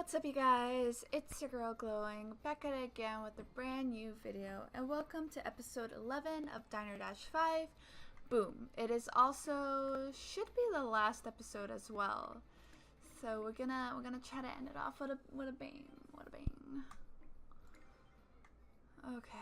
What's up, you guys? It's your girl Glowing, back at it again with a brand new video, and welcome to episode 11 of Diner-5. Boom! It is also should be the last episode as well, so we're gonna try to end it off with a bang. What a bang! Okay.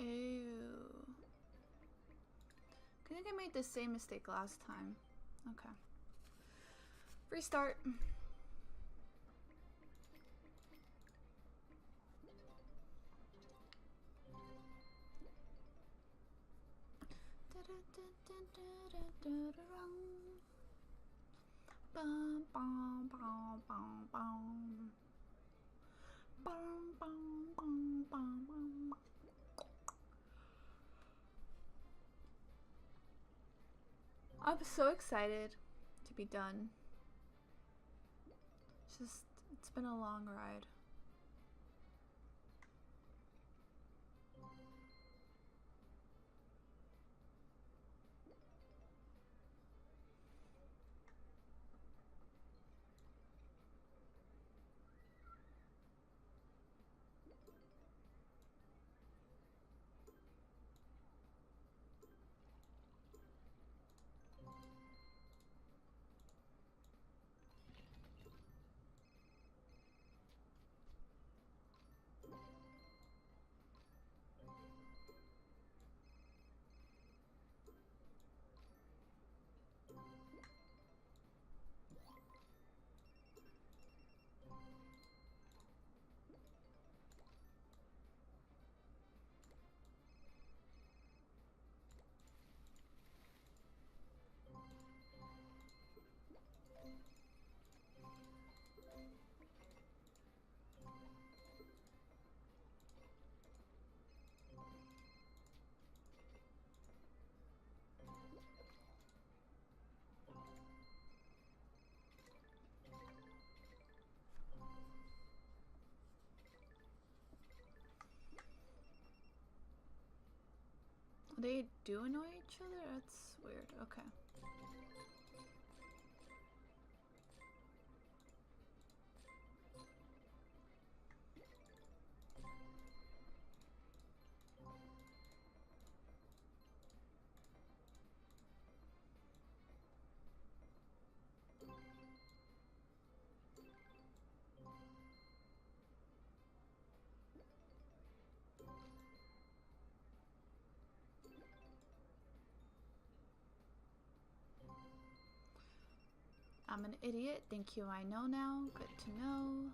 Ew. I think I made the same mistake last time. Okay. Restart. Bum, bum, bum, bum, bum. Bum, bum, bum, bum, bum. I'm so excited to be done. It's been a long ride. They do annoy each other? That's weird. Okay. I'm an idiot. Thank you, I know now. Good to know.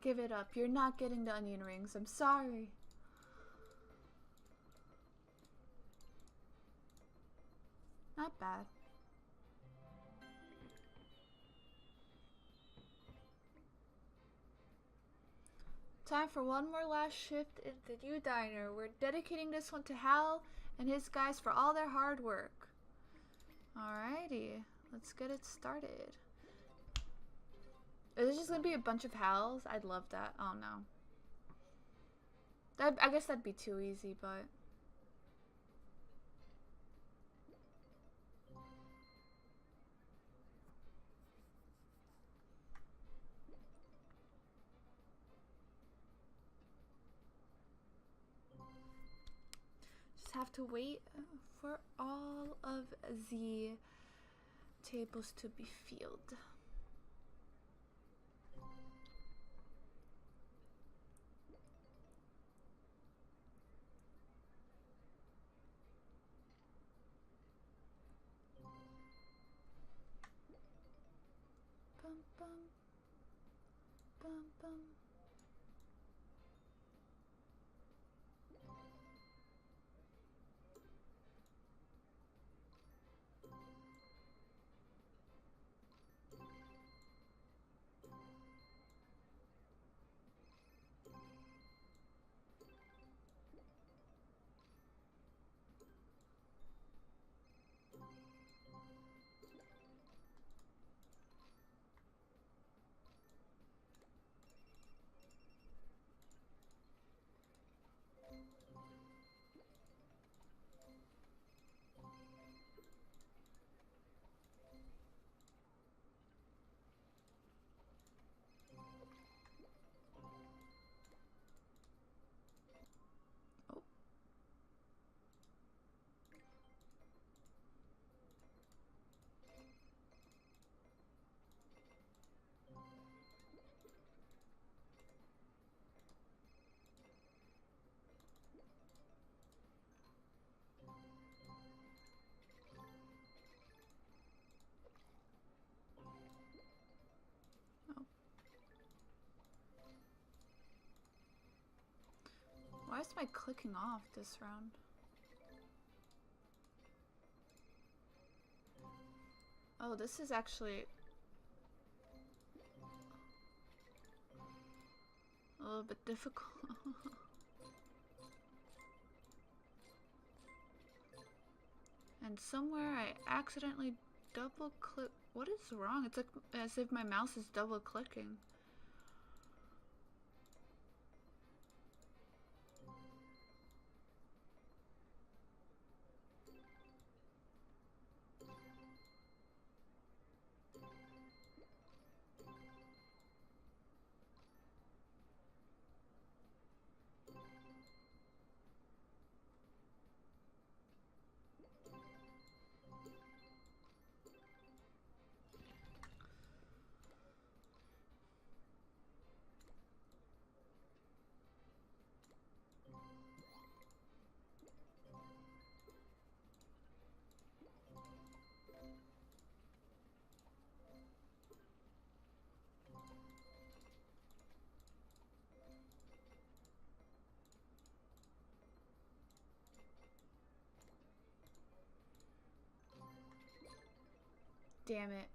Give it up. You're not getting the onion rings. I'm sorry. Not bad. Time for one more last shift in the new diner. We're dedicating this one to Hal and his guys for all their hard work. Alrighty, let's get it started. Is it just gonna be a bunch of Hals? I'd love that. Oh no. I guess that'd be too easy, but... just have to wait for all of the tables to be filled. Bum bum bum bum. Why is my clicking off this round? Oh, this is actually a little bit difficult. And somewhere I accidentally double click. What is wrong? It's like as if my mouse is double clicking. Damn it.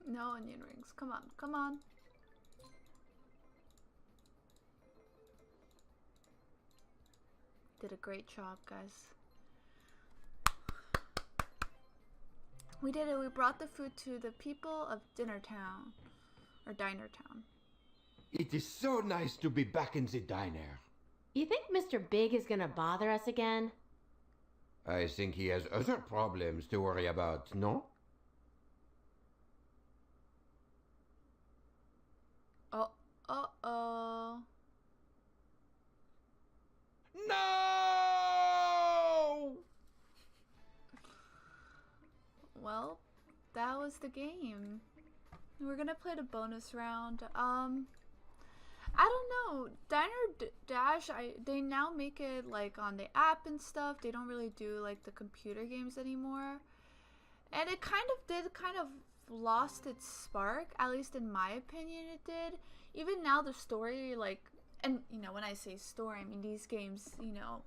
No onion rings. Come on, come on. Did a great job, guys. We did it. We brought the food to the people of Dinner Town. Or Diner Town. It is so nice to be back in the diner. You think Mr. Big is gonna bother us again? I think he has other problems to worry about, no? Oh, uh-oh. No! Well, that was the game. We're gonna play the bonus round. I don't know. Diner Dash, they now make it like on the app and stuff. They don't really do like the computer games anymore. And it kind of lost its spark, at least in my opinion it did. Even now the story, like, and you know, when I say story, I mean these games, you know,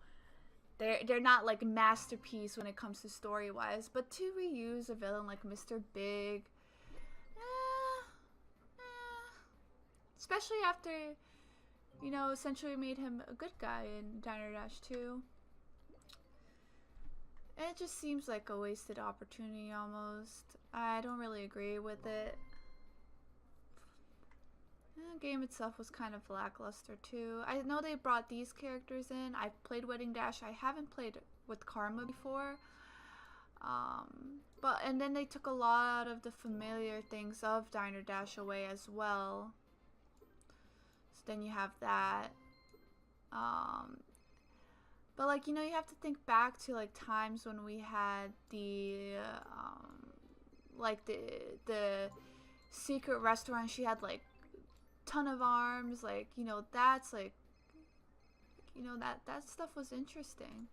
they're not like masterpiece when it comes to story wise, but to reuse a villain like Mr. Big, especially after, you know, essentially made him a good guy in Diner Dash 2. It just seems like a wasted opportunity almost. I don't really agree with it. The game itself was kind of lackluster too. I know they brought these characters in. I've played Wedding Dash. I haven't played with Karma before. And then they took a lot of the familiar things of Diner Dash away as well. So then you have that. But like, you know, you have to think back to like times when we had the like the secret restaurant. She had like ton of arms, like, you know, that's like, you know, that stuff was interesting.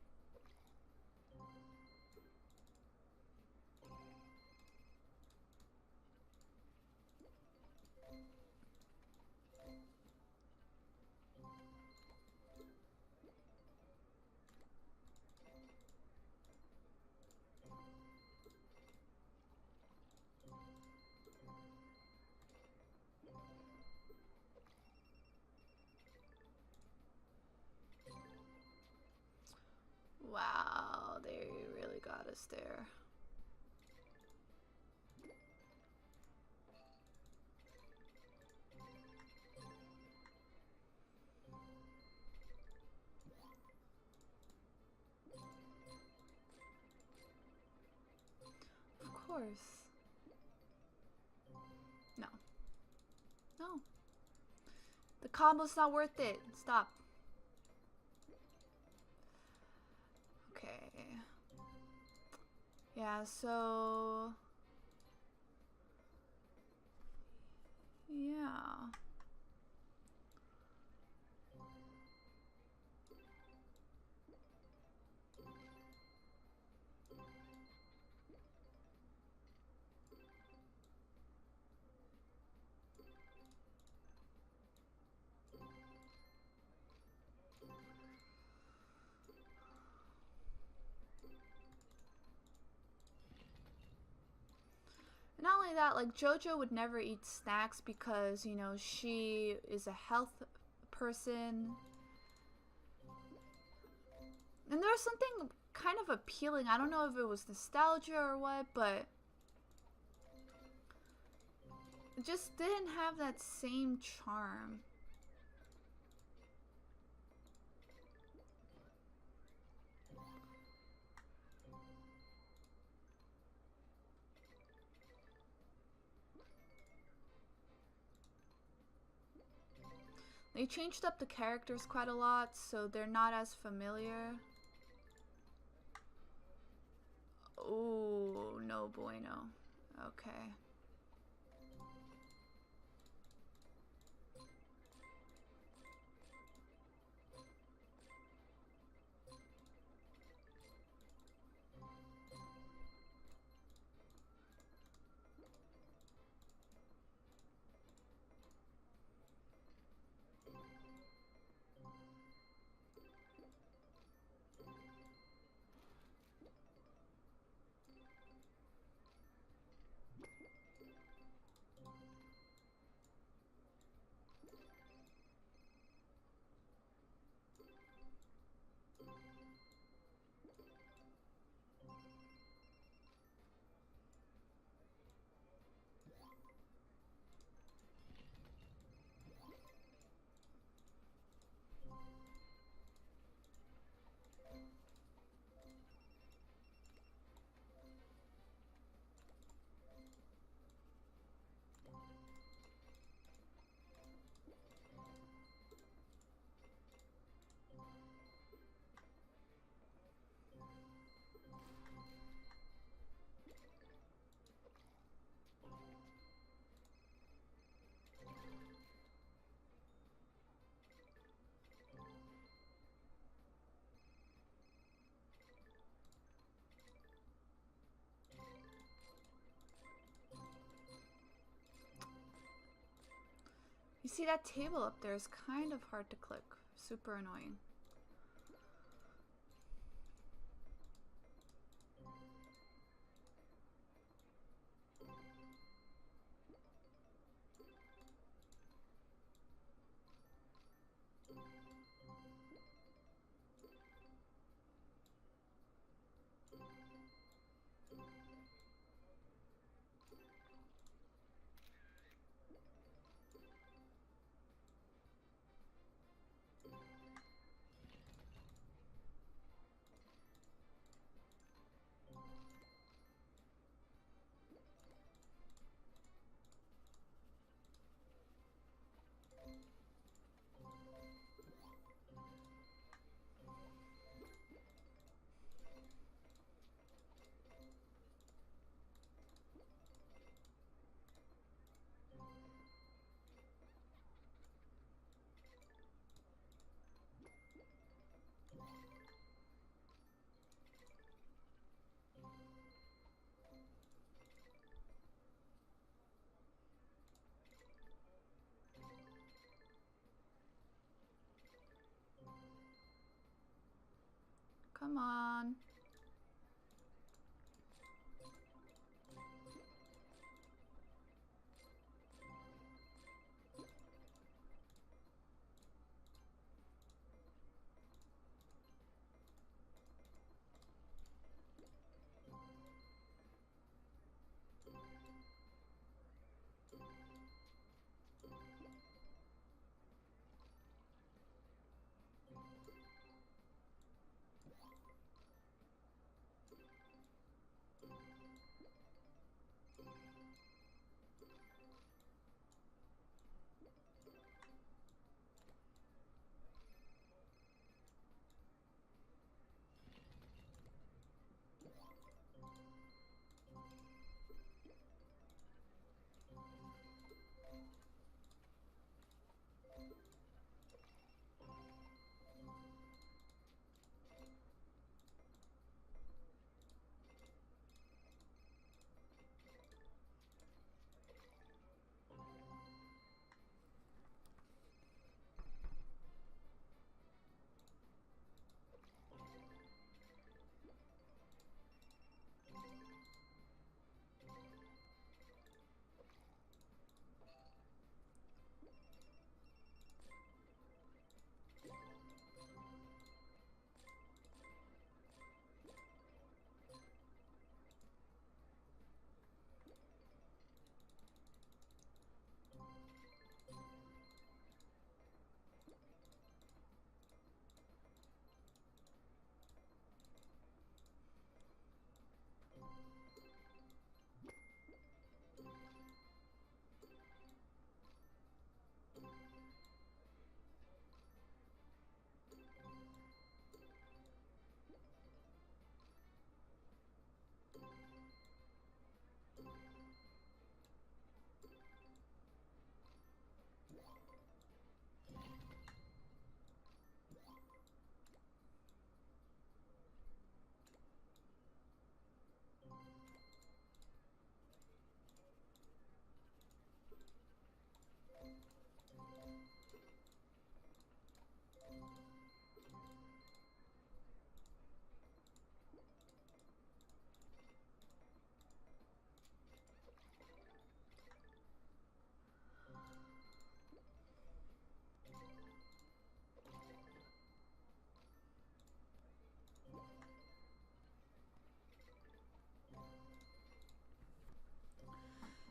Wow, they really got us there. Of course. No. No. The combo's not worth it. Stop. Okay. Yeah, so... yeah. Not only that, like, JoJo would never eat snacks because, you know, she is a health person. And there was something kind of appealing. I don't know if it was nostalgia or what, but it just didn't have that same charm. They changed up the characters quite a lot, so they're not as familiar. Oh, no bueno. Okay. You see that table up there is kind of hard to click. Super annoying. Come on.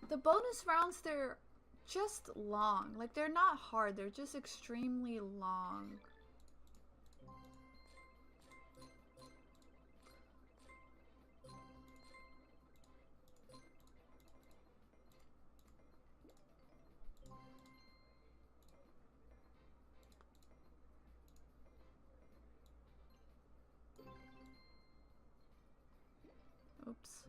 The bonus rounds, they're just long. Like, they're not hard, they're just extremely long. Oops.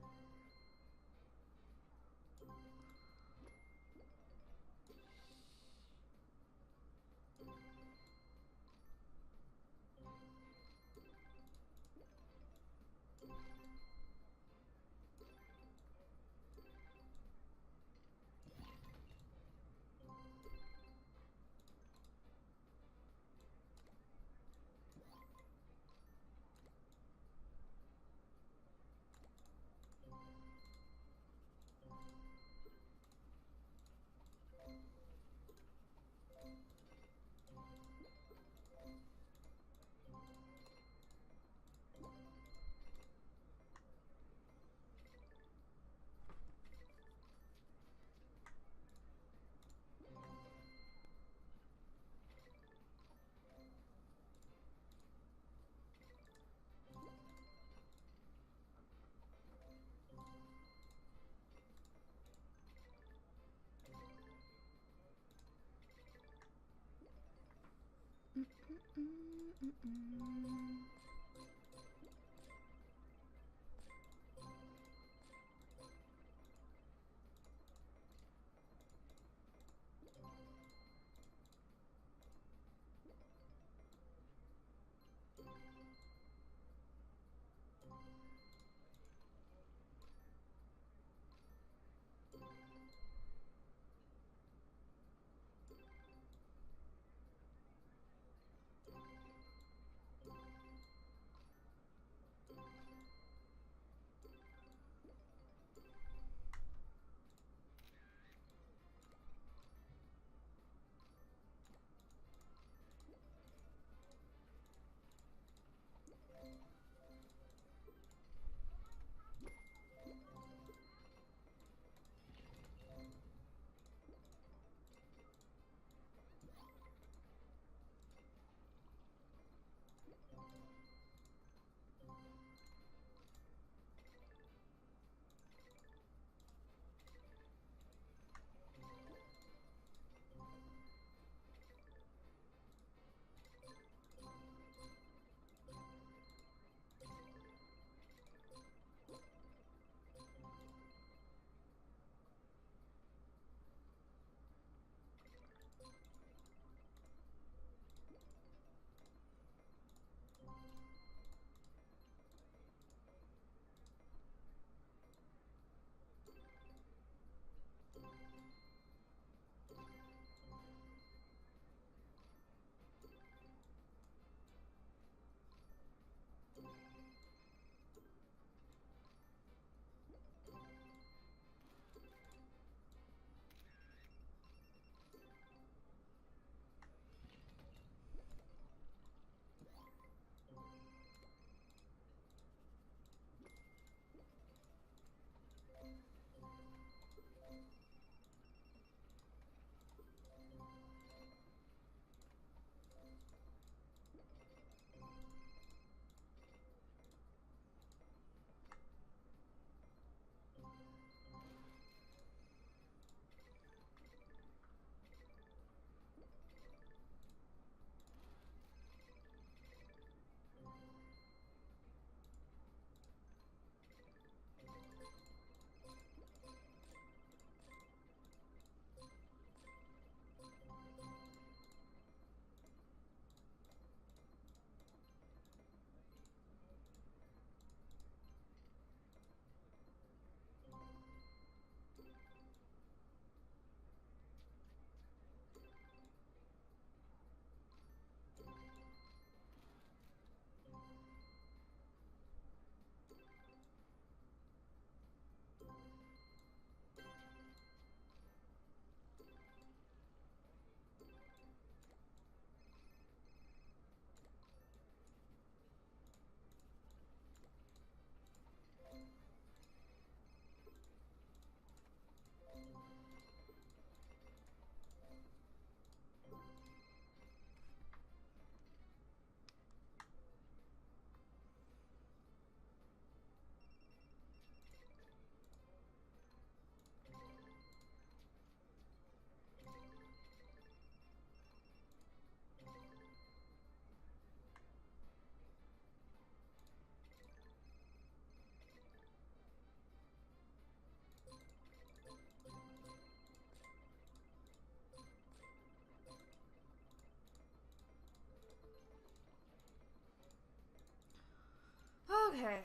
Okay.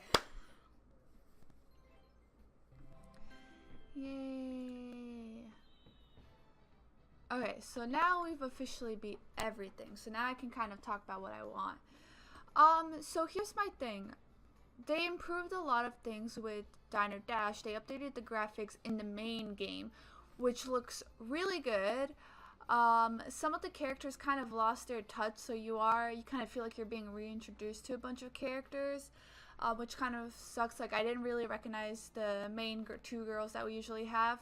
Yay. Okay, so now we've officially beat everything. So now I can kind of talk about what I want. So here's my thing. They improved a lot of things with Diner Dash. They updated the graphics in the main game, which looks really good. Some of the characters kind of lost their touch, so you kind of feel like you're being reintroduced to a bunch of characters, which kind of sucks. Like, I didn't really recognize the main two girls that we usually have,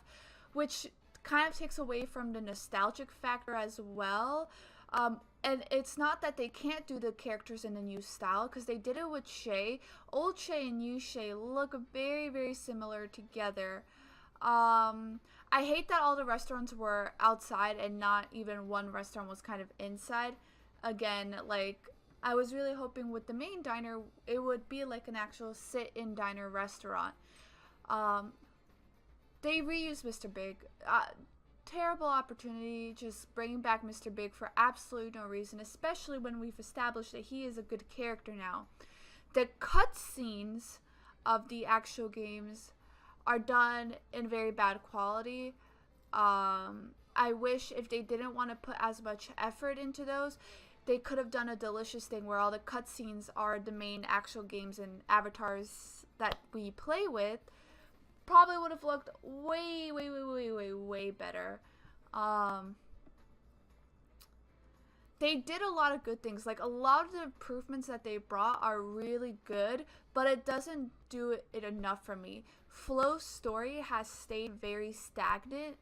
which kind of takes away from the nostalgic factor as well. And it's not that they can't do the characters in a new style, because they did it with Shay. Old Shay and new Shay look very, very similar together. I hate that all the restaurants were outside and not even one restaurant was kind of inside. again, like, I was really hoping with the main diner, it would be like an actual sit-in diner restaurant. They reused Mr. Big. Terrible opportunity, just bringing back Mr. Big for absolutely no reason, especially when we've established that he is a good character now. The cutscenes of the actual games are done in very bad quality. I wish if they didn't want to put as much effort into those, they could have done a delicious thing where all the cutscenes are the main actual games and avatars that we play with. Probably would have looked way better. They did a lot of good things. Like, a lot of the improvements that they brought are really good, but it doesn't do it enough for me. Flow's story has stayed very stagnant,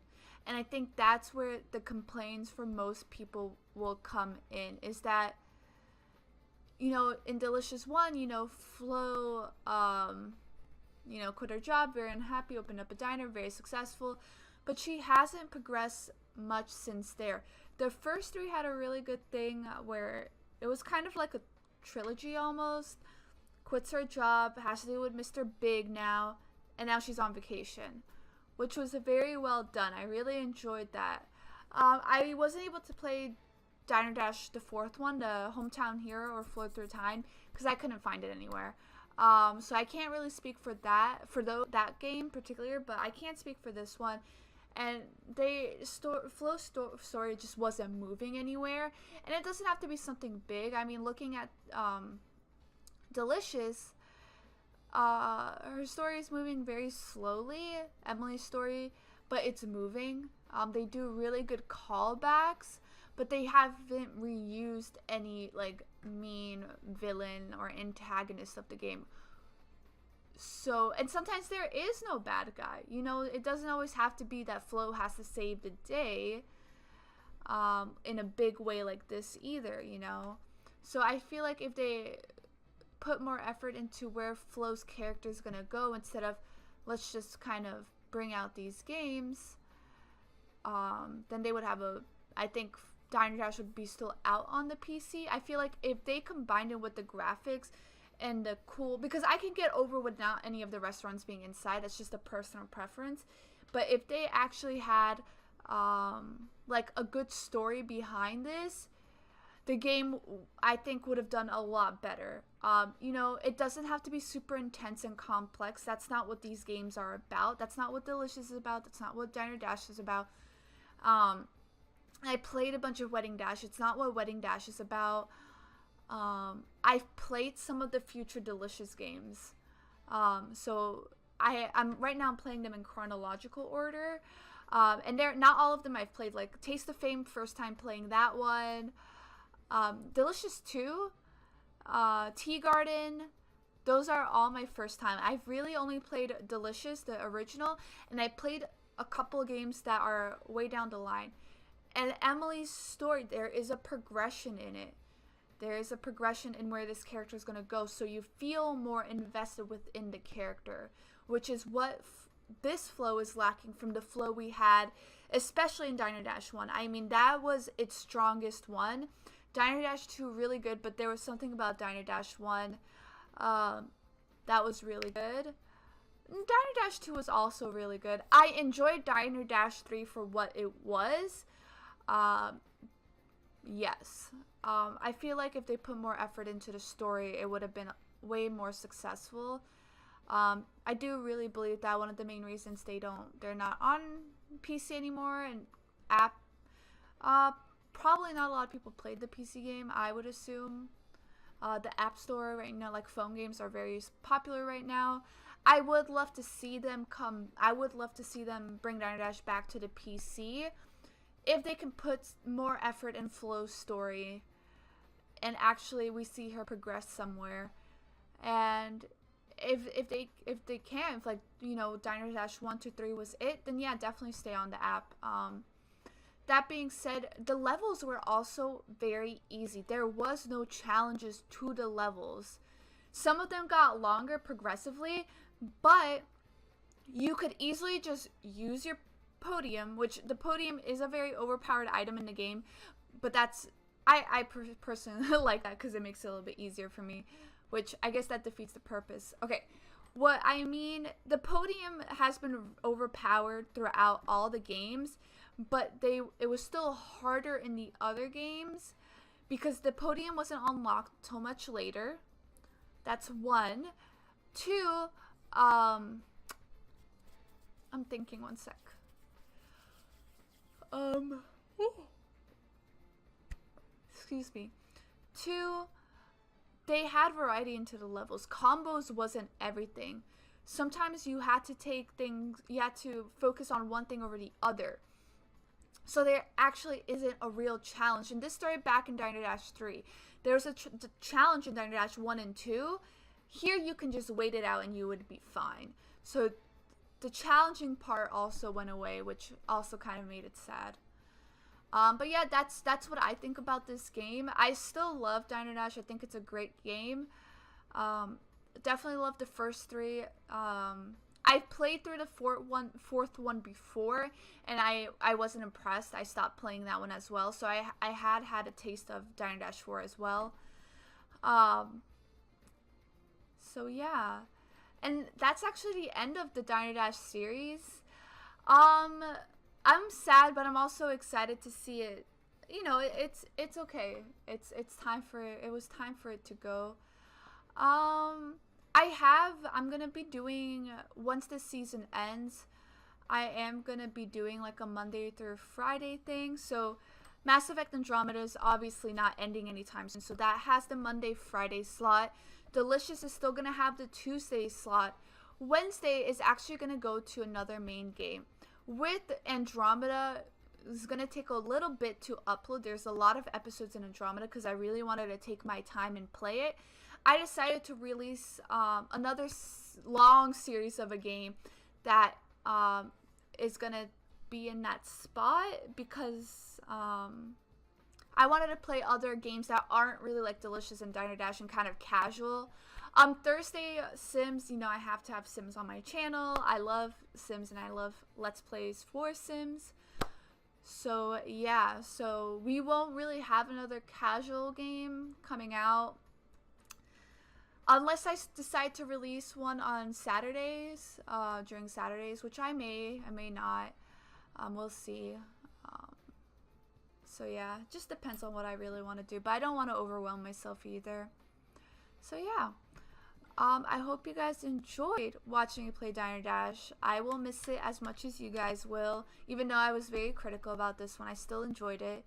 and I think that's where the complaints for most people will come in, is that, you know, in Delicious 1, you know, Flo, you know, quit her job, very unhappy, opened up a diner, very successful, but she hasn't progressed much since there. The first 3 had a really good thing where it was kind of like a trilogy almost. Quits her job, has to deal with Mr. Big now, and now she's on vacation, which was very well done. I really enjoyed that. I wasn't able to play Diner Dash, the 4th one, the Hometown Hero or Flow Through Time, because I couldn't find it anywhere. So I can't really speak for that, that game particular, but I can't speak for this one. And Flow's story just wasn't moving anywhere, and it doesn't have to be something big. I mean, looking at Delicious, her story is moving very slowly, Emily's story, but it's moving. They do really good callbacks, but they haven't reused any, like, mean villain or antagonist of the game. So, and sometimes there is no bad guy. You know, it doesn't always have to be that Flo has to save the day in a big way like this either, you know. So I feel like if they put more effort into where Flo's character is going to go, instead of let's just kind of bring out these games, then they would have I think Diner Dash would be still out on the PC. I feel like if they combined it with the graphics and the cool, because I can get over with not any of the restaurants being inside, that's just a personal preference, but if they actually had like a good story behind this, the game I think would have done a lot better. You know, it doesn't have to be super intense and complex. That's not what these games are about. That's not what Delicious is about. That's not what Diner Dash is about. I played a bunch of Wedding Dash. It's not what Wedding Dash is about. I've played some of the future Delicious games. So I'm right now I'm playing them in chronological order. And they're not all of them I've played. Like Taste of Fame, first time playing that one. Delicious 2, Tea Garden, those are all my first time. I've really only played Delicious, the original, and I played a couple of games that are way down the line. And Emily's story, there is a progression in it. There is a progression in where this character is going to go, so you feel more invested within the character, which is what this flow is lacking from the flow we had, especially in Diner Dash 1. I mean, that was its strongest one. Diner Dash 2 really good, but there was something about Diner Dash 1 that was really good. Diner Dash 2 was also really good. I enjoyed Diner Dash 3 for what it was. Yes. I feel like if they put more effort into the story, it would have been way more successful. I do really believe that one of the main reasons they're not on PC anymore and app, probably not a lot of people played the PC game, I would assume. The App Store right now, like phone games, are very popular right now. I would love to see them bring Diner Dash back to the PC if they can put more effort in Flo's story and actually we see her progress somewhere. And if they can, if like, you know, Diner Dash 1, 2, 3 was it, then yeah, definitely stay on the app. That being said, the levels were also very easy. There was no challenges to the levels. Some of them got longer progressively, but you could easily just use your podium, which the podium is a very overpowered item in the game, but that's personally like that because it makes it a little bit easier for me, which I guess that defeats the purpose. Okay, what I mean, the podium has been overpowered throughout all the games, but it was still harder in the other games because the podium wasn't unlocked so much later. That's one. Two, I'm thinking, one sec. Excuse me. Two, they had variety into the levels. Combos wasn't everything. Sometimes you had to focus on one thing over the other. So there actually isn't a real challenge. And this started back in Diner Dash 3. There was a challenge in Diner Dash 1 and 2. Here you can just wait it out and you would be fine. So the challenging part also went away, which also kind of made it sad. But yeah, that's what I think about this game. I still love Diner Dash. I think it's a great game. Definitely love the first three. I've played through the fourth one before, and I wasn't impressed. I stopped playing that one as well. So I had a taste of Diner Dash 4 as well. So yeah, and that's actually the end of the Diner Dash series. I'm sad, but I'm also excited to see it. You know, it's okay. It's time for it. It was time for it to go. I'm gonna be doing, once the season ends, I am gonna be doing like a Monday through Friday thing. So Mass Effect Andromeda is obviously not ending anytime soon, so that has the Monday Friday slot. Delicious is still gonna have the Tuesday slot. Wednesday is actually gonna go to another main game. With Andromeda, it's going to take a little bit to upload. There's a lot of episodes in Andromeda because I really wanted to take my time and play it. I decided to release another long series of a game that is going to be in that spot because I wanted to play other games that aren't really like Delicious and Diner Dash and kind of casual. Thursday, Sims, you know, I have to have Sims on my channel. I love Sims and I love Let's Plays for Sims. So, yeah, so we won't really have another casual game coming out. Unless I decide to release one on Saturdays, during Saturdays, which I may not. We'll see. So, yeah, just depends on what I really want to do. But I don't want to overwhelm myself either. So, yeah. I hope you guys enjoyed watching me play Diner Dash. I will miss it as much as you guys will. Even though I was very critical about this one, I still enjoyed it.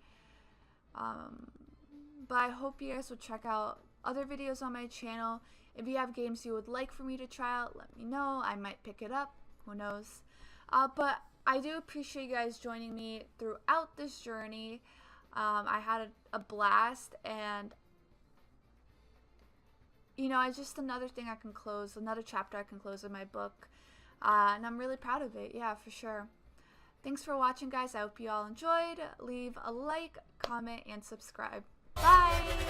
But I hope you guys will check out other videos on my channel. If you have games you would like for me to try out, let me know. I might pick it up. Who knows? But I do appreciate you guys joining me throughout this journey. I had a blast, and you know, it's just another thing I can close, another chapter I can close in my book. And I'm really proud of it. Yeah, for sure. Thanks for watching, guys. I hope you all enjoyed. Leave a like, comment, and subscribe. Bye!